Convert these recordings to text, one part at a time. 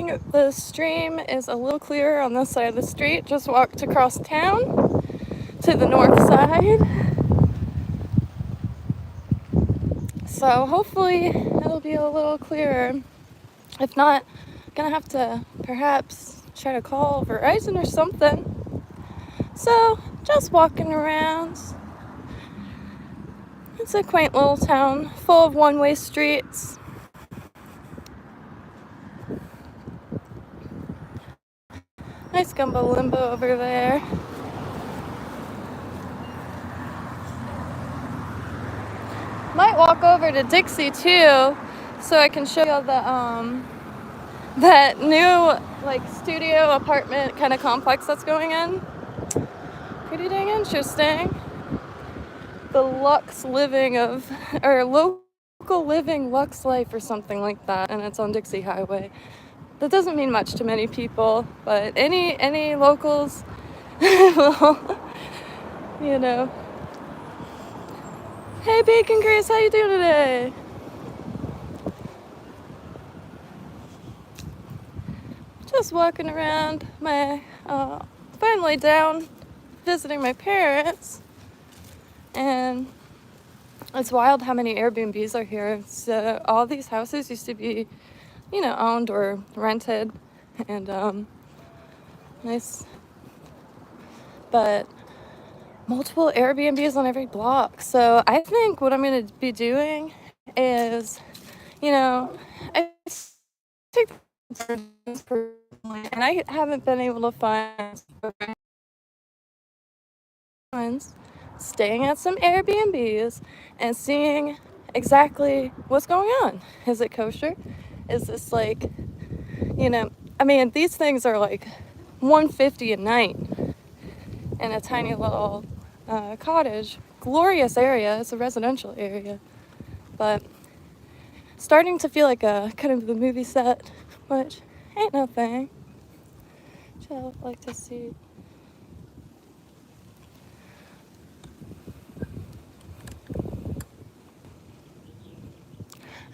the stream is a little clearer on this side of the street. Just walked across town to the north side. So hopefully it'll be a little clearer. If not, I'm gonna have to perhaps try to call Verizon or something. So just walking around. It's a quaint little town full of one-way streets. Nice gumbo limbo over there. Might walk over to Dixie too, so I can show you the that new like studio apartment kind of complex that's going in. Pretty dang interesting. The Lux Living or Local Living Lux Life or something like that, and it's on Dixie Highway. That doesn't mean much to many people, but any locals will, you know. Hey Bacon Grace, how you doing today? Just walking around finally down visiting my parents, and it's wild how many Airbnbs are here. So all these houses used to be, you know, owned or rented, and nice, but multiple Airbnbs on every block. So I think what I'm going to be doing is, you know, I take personally, and I haven't been able to find staying at some Airbnbs and seeing exactly what's going on. Is it kosher? Is this like, you know, I mean, these things are like $150 a night in a tiny little cottage. Glorious area. It's a residential area, but starting to feel like a kind of the movie set, which ain't no thing. Which I like to see.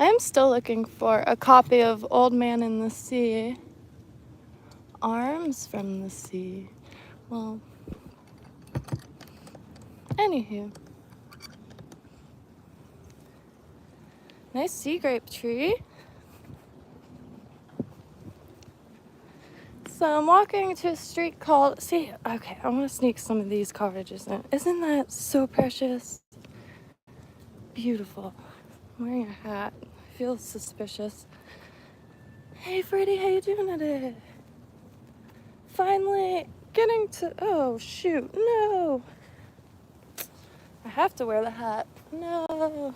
I'm still looking for a copy of Old Man in the Sea. Arms from the Sea. Well, anywho. Nice sea grape tree. So I'm walking to a street called, okay, I want to sneak some of these cottages in. Isn't that so precious? Beautiful. I'm wearing a hat. Feels suspicious. Hey Freddie, how you doing today? Finally getting to, oh shoot, no. I have to wear the hat. No.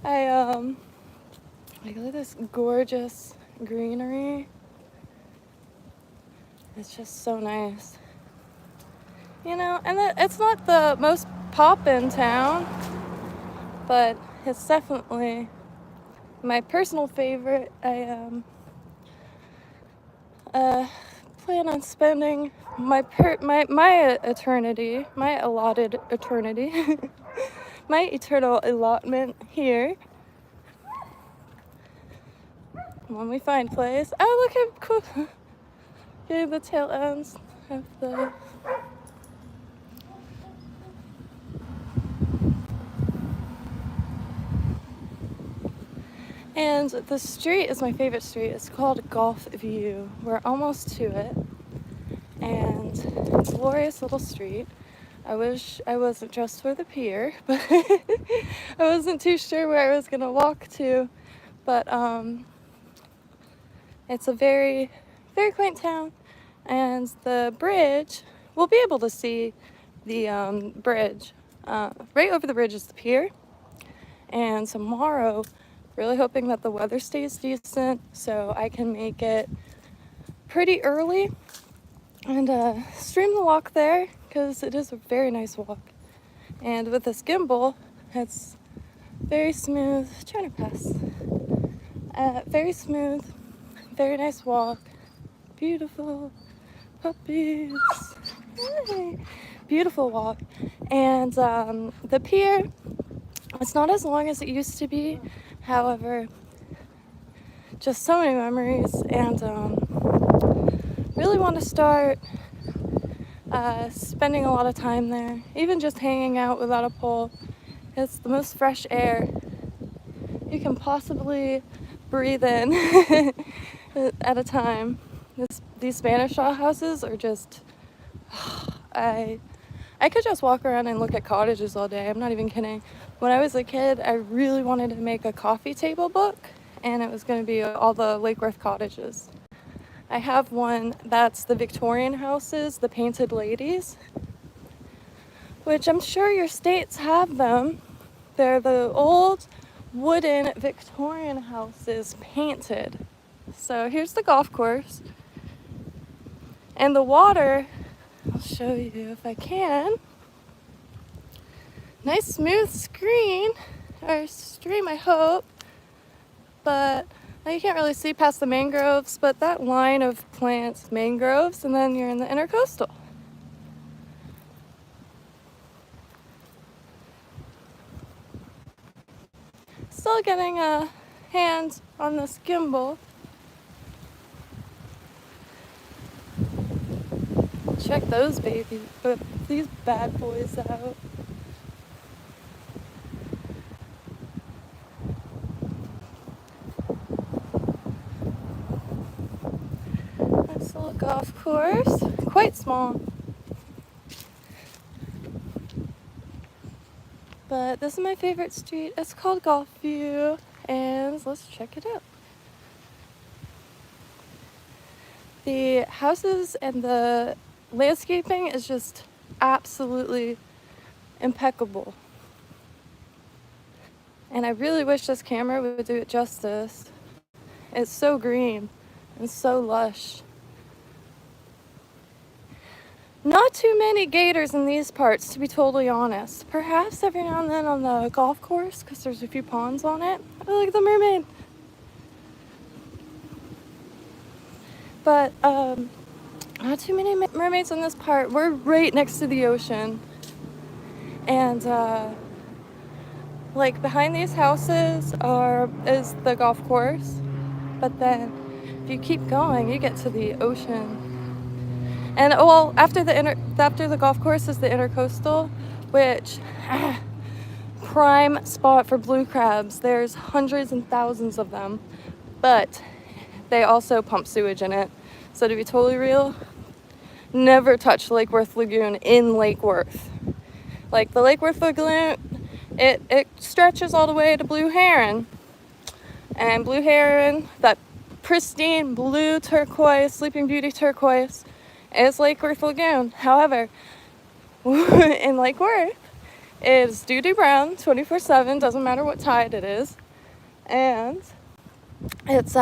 Like, look at this gorgeous greenery. It's just so nice. You know, and it's not the most pop-in town, but it's definitely my personal favorite. I plan on spending my eternity, my allotted eternity, my eternal allotment here. When we find place. Oh, look how cool. Getting the tail ends of the. And the street is my favorite street. It's called Golf View. We're almost to it. And it's a glorious little street. I wish I wasn't just for the pier, but I wasn't too sure where I was gonna walk to. But it's a very, very quaint town. And the bridge, we'll be able to see the bridge. Right over the bridge is the pier. And tomorrow, really hoping that the weather stays decent so I can make it pretty early and stream the walk there, because it is a very nice walk. And with this gimbal, it's very smooth. Trying to pass. Very smooth, very nice walk. Beautiful puppies. Hey. Beautiful walk. And the pier, it's not as long as it used to be. However, just so many memories, and really want to start spending a lot of time there, even just hanging out without a pole. It's the most fresh air you can possibly breathe in at a time. These Spanish straw houses are just, I could just walk around and look at cottages all day. I'm not even kidding. When I was a kid, I really wanted to make a coffee table book, and it was going to be all the Lake Worth cottages. I have one that's the Victorian houses, the painted ladies, which I'm sure your states have them. They're the old wooden Victorian houses painted. So here's the golf course. And the water, I'll show you if I can. Nice smooth stream, I hope. But you can't really see past the mangroves, but that line of plants, mangroves, and then you're in the intercoastal. Still getting a hand on this gimbal. Check those these bad boys out. Nice little golf course, quite small. But this is my favorite street. It's called Golf View, and let's check it out. The houses and the landscaping is just absolutely impeccable. And I really wish this camera would do it justice. It's so green and so lush. Not too many gators in these parts, to be totally honest. Perhaps every now and then on the golf course, because there's a few ponds on it. Oh, look at the mermaid. But not too many mermaids on this part. We're right next to the ocean. And like behind these houses is the golf course. But then if you keep going, you get to the ocean. And well, after the golf course is the intercoastal, which prime spot for blue crabs. There's hundreds and thousands of them, but they also pump sewage in it. So to be totally real, never touch Lake Worth Lagoon in Lake Worth. Like the Lake Worth Lagoon, it stretches all the way to Blue Heron, and Blue Heron, that pristine blue turquoise, Sleeping Beauty turquoise, is Lake Worth Lagoon. However, in Lake Worth, it's doo-doo brown 24/7, doesn't matter what tide it is, and it's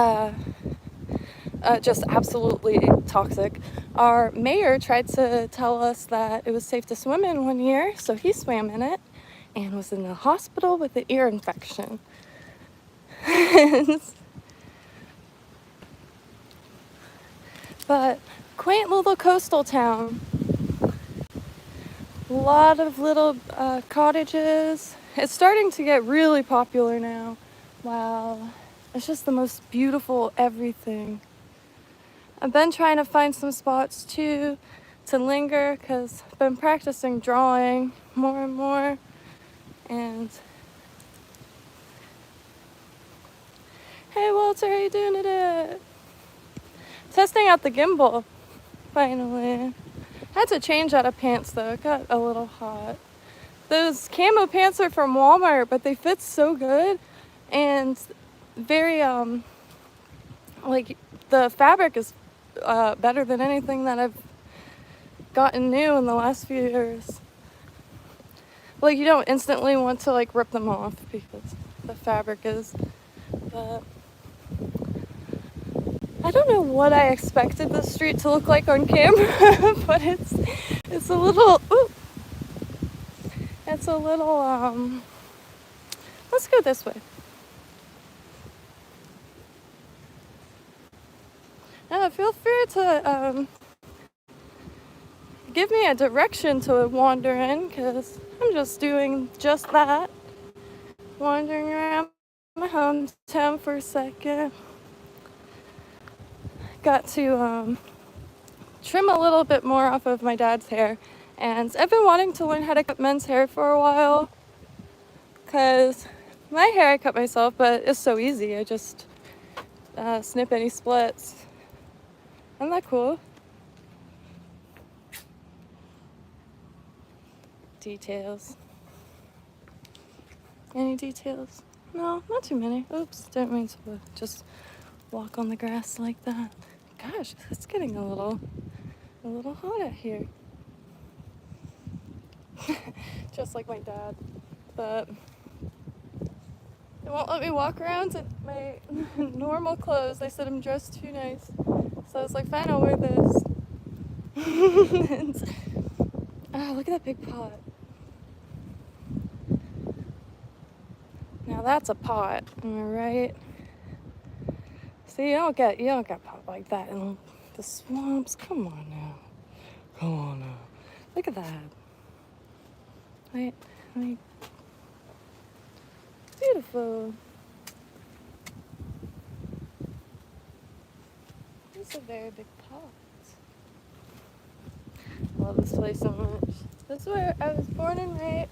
just absolutely toxic. Our mayor tried to tell us that it was safe to swim in one year, so he swam in it and was in the hospital with an ear infection. But quaint little coastal town. A lot of little cottages. It's starting to get really popular now. Wow. It's just the most beautiful everything. I've been trying to find some spots too to linger, because I've been practicing drawing more and more. And hey Walter, how you doing today? Testing out the gimbal, finally. Had to change out of pants though, it got a little hot. Those camo pants are from Walmart, but they fit so good and very, like the fabric is better than anything that I've gotten new in the last few years. Like you don't instantly want to like rip them off because the fabric is, but I don't know what I expected the street to look like on camera, but it's a little, let's go this way. Now feel free to give me a direction to wander in, because I'm just doing just that. Wandering around my hometown for a second. got to trim a little bit more off of my dad's hair. And I've been wanting to learn how to cut men's hair for a while, because my hair I cut myself, but it's so easy. I just snip any splits. Isn't that cool? Details. Any details? No, not too many. Oops, didn't mean to just walk on the grass like that. Gosh, it's getting a little hot out here. Just like my dad. But they won't let me walk around in my normal clothes. They said I'm dressed too nice. So I was like, fine, I'll wear this. Look at that big pot. Now that's a pot, am I right? See, you don't get pot like that in the swamps. Come on now. Come on now. Look at that. Like, beautiful. This is a very big pot. I love this place so much. This is where I was born and raised.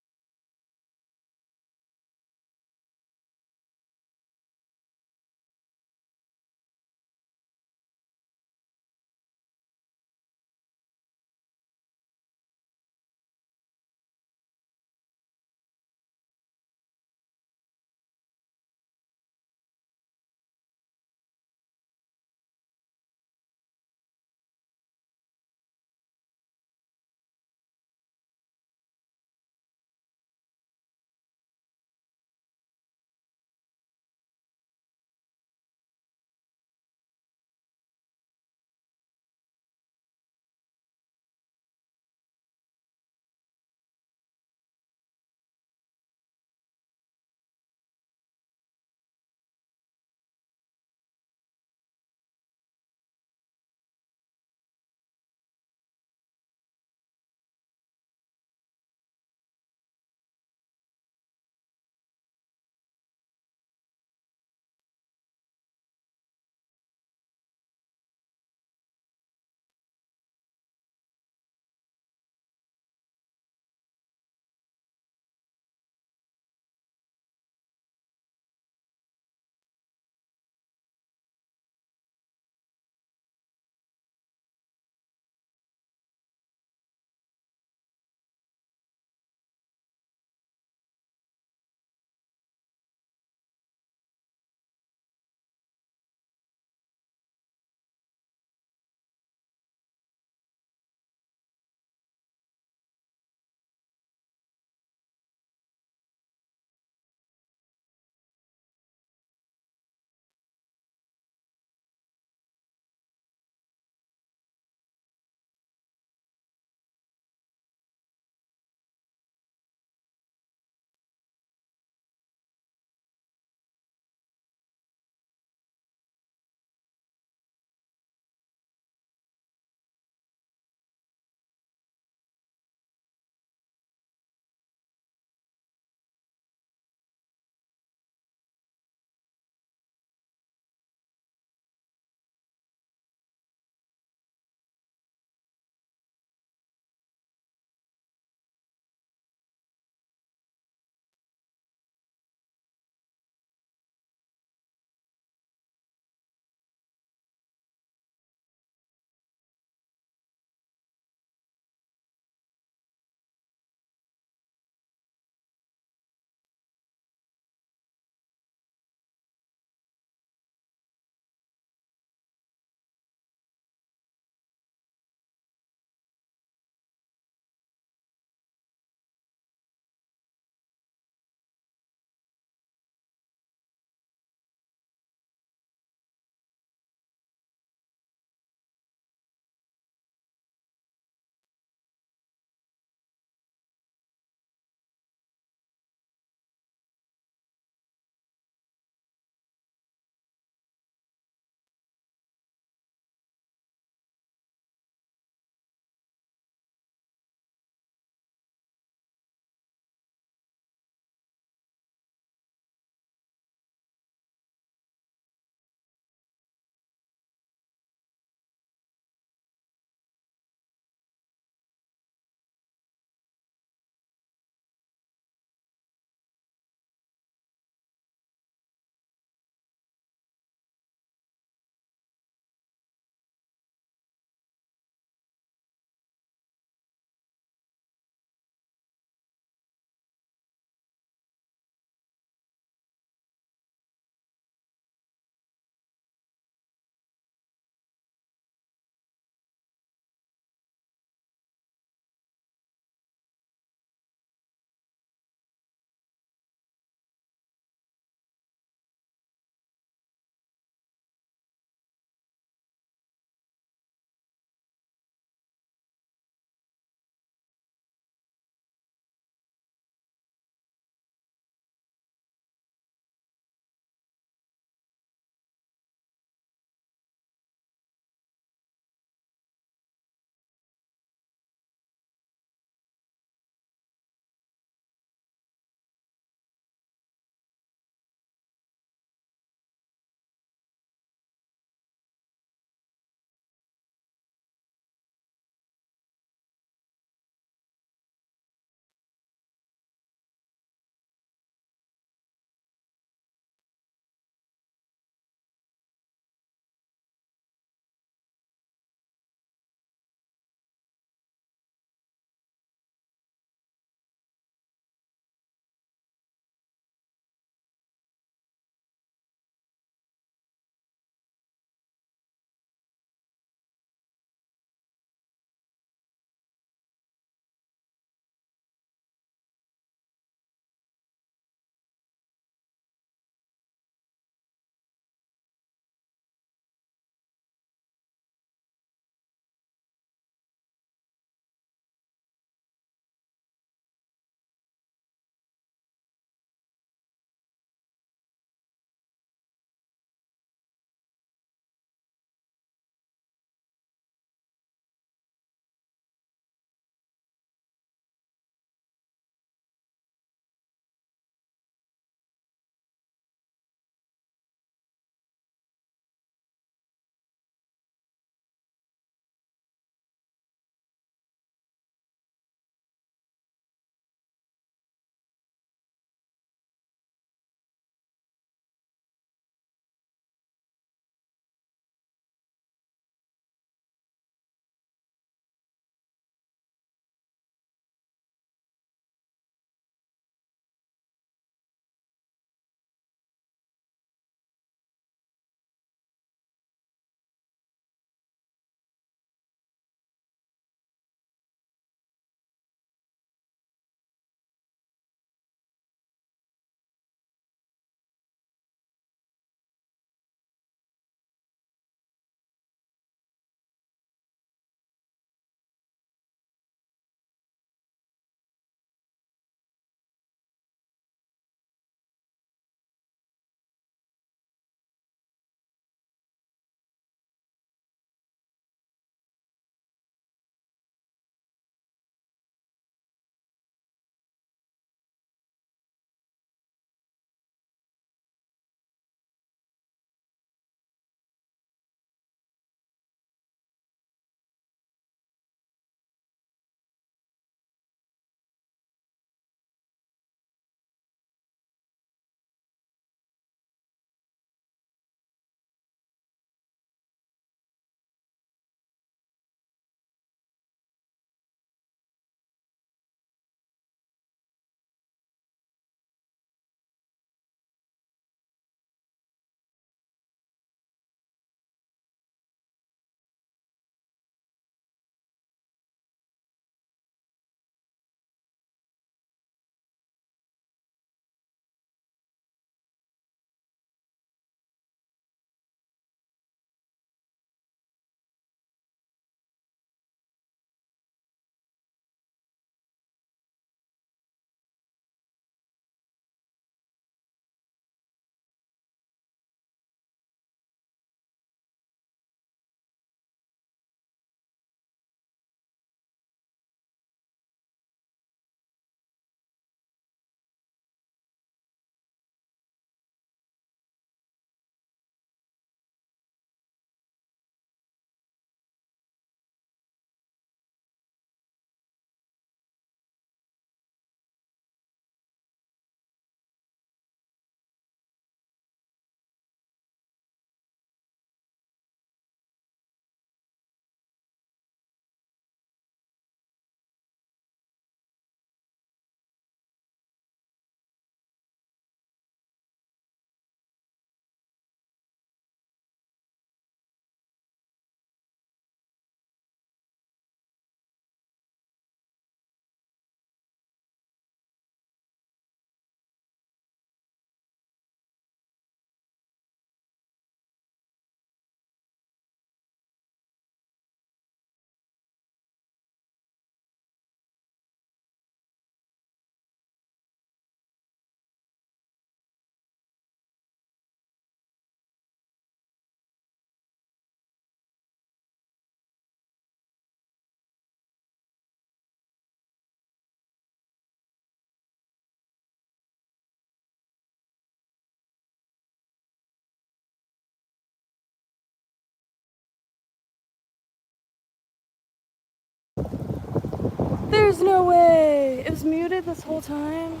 There's no way. It was muted this whole time.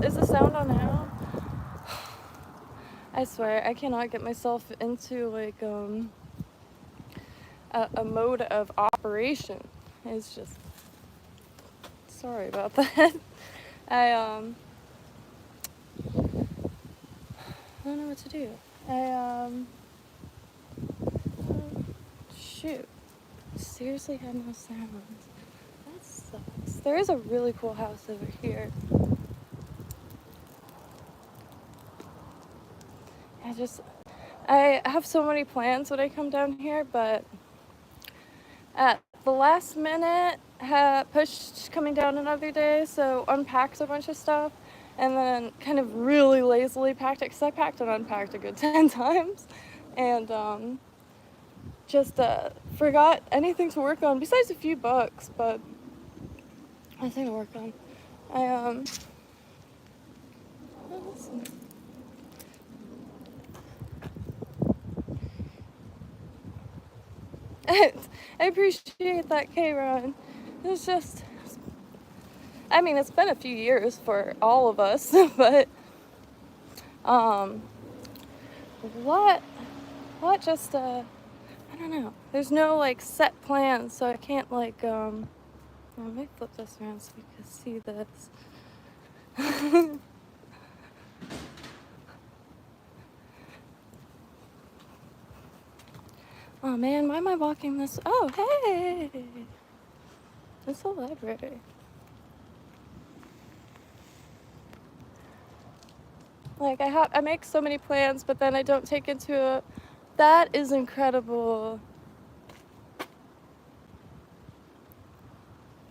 Is the sound on now? I swear, I cannot get myself into like a mode of operation. It's just, sorry about that. I don't know what to do. Shoot. Seriously had no sounds. That sucks. There is a really cool house over here. I have so many plans when I come down here, but at the last minute, pushed coming down another day, so unpacked a bunch of stuff, and then kind of really lazily packed it, because I packed and unpacked a good 10 times, and just forgot anything to work on, besides a few books, but nothing to work on. I appreciate that, K-Ron. It's just, I mean, it's been a few years for all of us, but, what just, I don't know. There's no, like, set plans, so I can't, like, let me flip this around so you can see this. Oh man, why am I walking this? Oh, hey! It's a library. Like, I make so many plans, but then I don't take into it. That is incredible.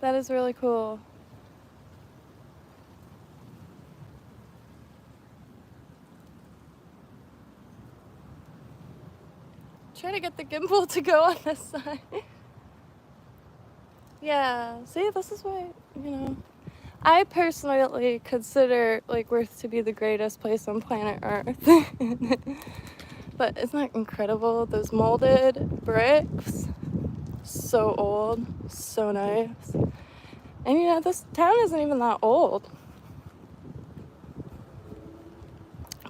That is really cool. Try to get the gimbal to go on this side. Yeah, see, this is why, you know, I personally consider Lake Worth to be the greatest place on planet Earth. But isn't that incredible? Those molded bricks, so old, so nice. And you know, this town isn't even that old.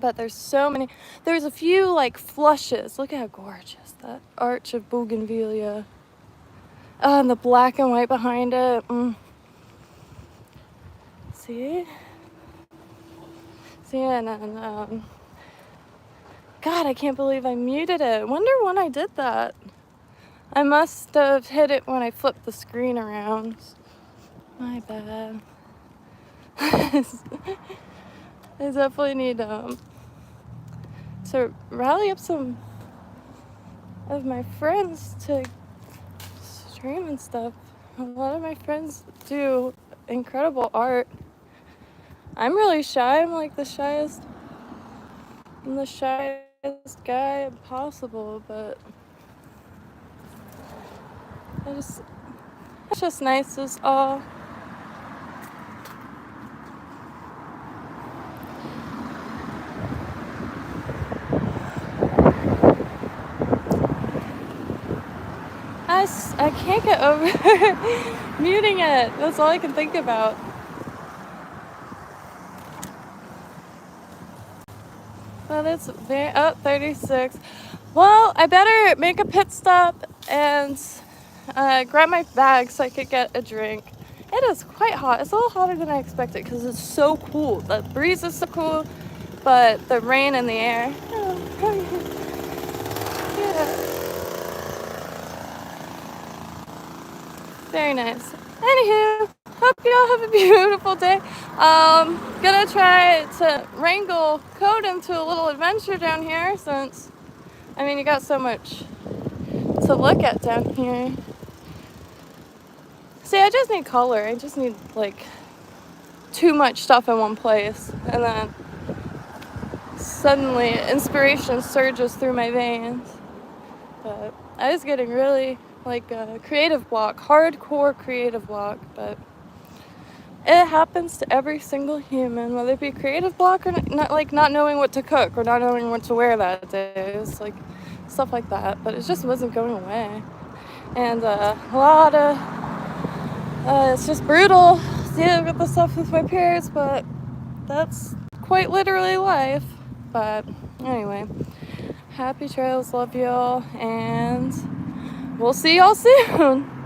But there's so many, there's a few like flushes. Look at how gorgeous that arch of bougainvillea. Oh, and the black and white behind it. See? See, and then, God, I can't believe I muted it. Wonder when I did that. I must have hit it when I flipped the screen around. My bad. I definitely need to rally up some of my friends to stream and stuff. A lot of my friends do incredible art. I'm really shy. I'm like the shyest guy possible, but it's just nice as all. I can't get over muting it. That's all I can think about. Well, it's very, 36. Well, I better make a pit stop and grab my bag so I could get a drink. It is quite hot. It's a little hotter than I expected because it's so cool. The breeze is so cool, but the rain in the air. Yeah. Very nice. Anywho, hope you all have a beautiful day. Gonna try to wrangle Code into a little adventure down here since, I mean, you got so much to look at down here. See, I just need color. I just need, like, too much stuff in one place. And then suddenly inspiration surges through my veins. But I was getting really, like, a creative block. Hardcore creative block. But It happens to every single human, whether it be creative block or not, like not knowing what to cook or not knowing what to wear that day. It's like stuff like that, but it just wasn't going away. And a lot of it's just brutal dealing with the stuff with my parents, but that's quite literally life. But anyway, happy trails, love y'all, and we'll see y'all soon.